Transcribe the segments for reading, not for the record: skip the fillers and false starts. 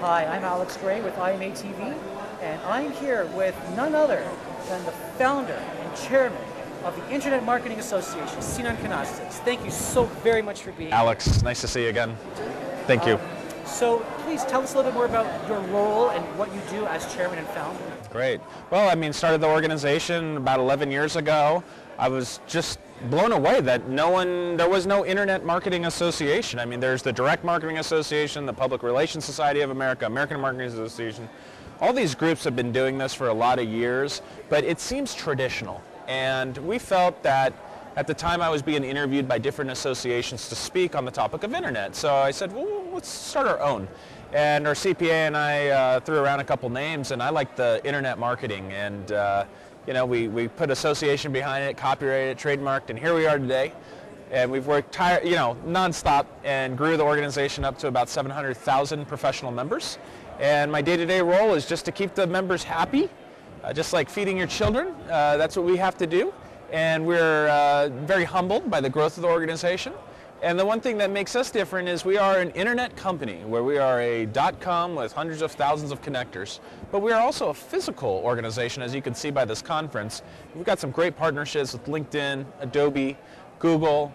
Hi, I'm Alex Gray with IMA TV, and I'm here with none other than the founder and chairman of the Internet Marketing Association, Sinan. Thank you so very much for being here. Alex, nice to see you again. Thank you. So please tell us a little bit more about your role and what you do as chairman and founder. Great. Well, started the organization about 11 years ago. I was just blown away that there was no Internet Marketing Association. There's the Direct Marketing Association, the Public Relations Society of America, American Marketing Association. All these groups have been doing this for a lot of years, but it seems traditional. And we felt that at the time I was being interviewed by different associations to speak on the topic of Internet. So I said, well, let's start our own. And our CPA and I threw around a couple names, and I liked the Internet Marketing. And we put association behind it, copyrighted it, trademarked, and here we are today. And we've worked nonstop and grew the organization up to about 700,000 professional members. And my day-to-day role is just to keep the members happy, just like feeding your children. That's what we have to do. And we're very humbled by the growth of the organization. And the one thing that makes us different is we are an internet company where we are a .com with hundreds of thousands of connectors, but we are also a physical organization, as you can see by this conference. We've got some great partnerships with LinkedIn, Adobe, Google,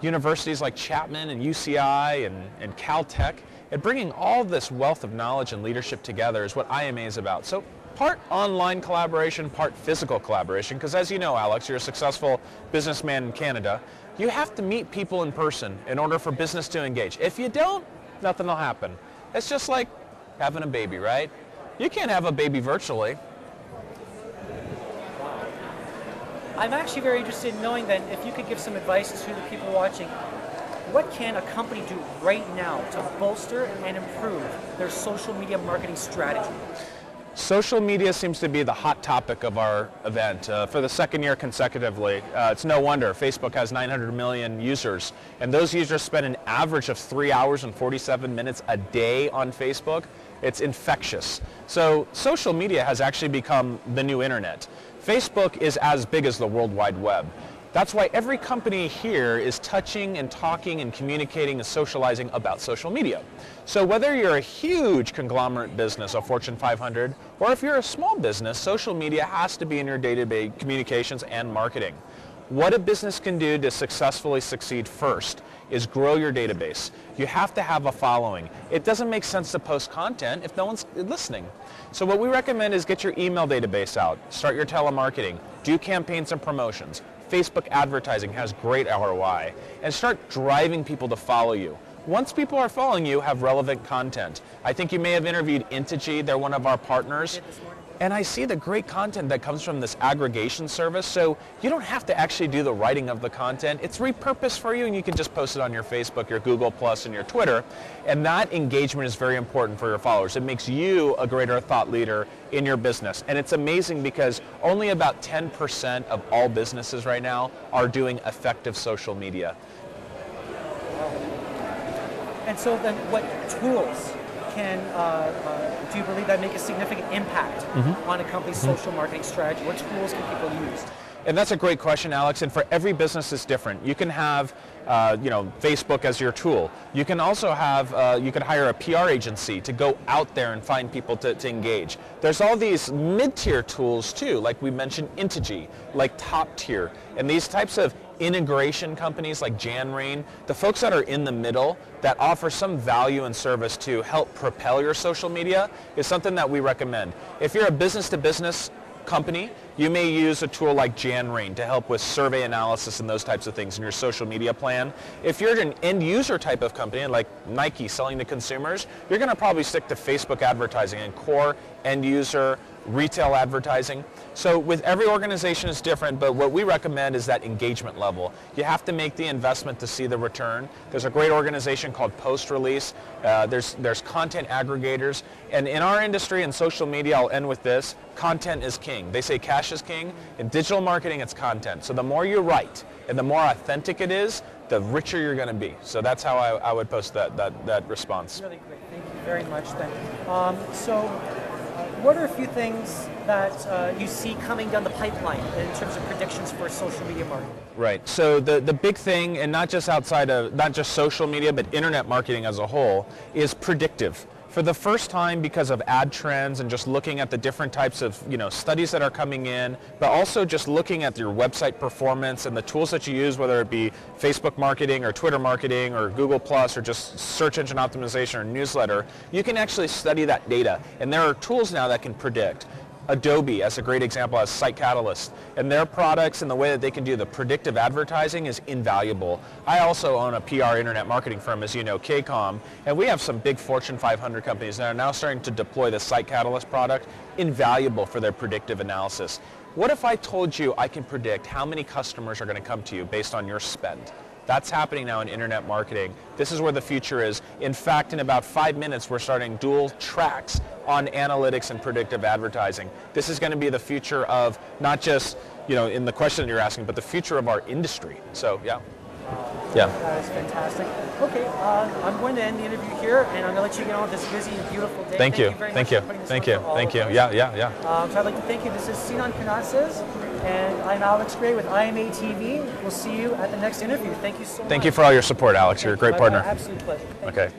universities like Chapman and UCI and Caltech. And bringing all this wealth of knowledge and leadership together is what IMA is about. So part online collaboration, part physical collaboration, because as you know, Alex, you're a successful businessman in Canada. You have to meet people in person in order for business to engage. If you don't, nothing will happen. It's just like having a baby, right? You can't have a baby virtually. I'm actually very interested in knowing then if you could give some advice to the people watching. What can a company do right now to bolster and improve their social media marketing strategy? Social media seems to be the hot topic of our event for the second year consecutively. It's no wonder. Facebook has 900 million users, and those users spend an average of 3 hours and 47 minutes a day on Facebook. It's infectious. So social media has actually become the new internet. Facebook is as big as the World Wide Web. That's why every company here is touching and talking and communicating and socializing about social media. So whether you're a huge conglomerate business, a Fortune 500, or if you're a small business, social media has to be in your day-to-day communications and marketing. What a business can do to successfully succeed first is grow your database. You have to have a following. It doesn't make sense to post content if no one's listening. So what we recommend is get your email database out, start your telemarketing, do campaigns and promotions. Facebook advertising has great ROI, and start driving people to follow you. Once people are following you, have relevant content. I think you may have interviewed Integy, they're one of our partners. And I see the great content that comes from this aggregation service, so you don't have to actually do the writing of the content. It's repurposed for you, and you can just post it on your Facebook, your Google+, and your Twitter. And that engagement is very important for your followers. It makes you a greater thought leader in your business. And it's amazing because only about 10% of all businesses right now are doing effective social media. And so then what tools do you believe that make a significant impact on a company's social marketing strategy? What tools can people use? And that's a great question, Alex, and for every business it's different. You can have Facebook as your tool. You can also have, you can hire a PR agency to go out there and find people to engage. There's all these mid-tier tools too, like we mentioned Integy, like Top Tier, and these types of integration companies like Janrain, the folks that are in the middle that offer some value and service to help propel your social media is something that we recommend. If you're a business-to-business company, you may use a tool like Janrain to help with survey analysis and those types of things in your social media plan. If you're an end user type of company like Nike selling to consumers, you're going to probably stick to Facebook advertising and core end user retail advertising. So with every organization is different, but what we recommend is that engagement level. You have to make the investment to see the return. There's a great organization called Post-Release. There's content aggregators. And in our industry and social media, I'll end with this, content is king. They say cash is king. In digital marketing, it's content. So the more you write and the more authentic it is, the richer you're going to be. So that's how I would post that response. Really great. Thank you very much, then. What are a few things that you see coming down the pipeline in terms of predictions for social media marketing? Right. So the big thing, and not just outside of, not just social media, but internet marketing as a whole, is predictive. For the first time, because of ad trends and just looking at the different types of studies that are coming in, but also just looking at your website performance and the tools that you use, whether it be Facebook marketing or Twitter marketing or Google Plus or just search engine optimization or newsletter, you can actually study that data. And there are tools now that can predict. Adobe, as a great example, has Site Catalyst, and their products and the way that they can do the predictive advertising is invaluable. I also own a PR internet marketing firm, as you know, KCOM, and we have some big Fortune 500 companies that are now starting to deploy the Site Catalyst product, invaluable for their predictive analysis. What if I told you I can predict how many customers are going to come to you based on your spend? That's happening now in internet marketing. This is where the future is. In fact, in about 5 minutes, we're starting dual tracks on analytics and predictive advertising. This is going to be the future of not just, in the question you're asking, but the future of our industry. So, yeah. Yeah. That is fantastic. Okay, I'm going to end the interview here, and I'm going to let you get on with this busy and beautiful day. Thank you. Very Thank much you. for putting this Thank on you. for all Thank of you. us. Yeah. So I'd like to thank you. This is Sinan Kanatsiz, and I'm Alex Gray with IMA TV. We'll see you at the next interview. Thank you so much. Thank you for all your support, Alex. You're a great partner. Absolute pleasure. Thank you. Okay.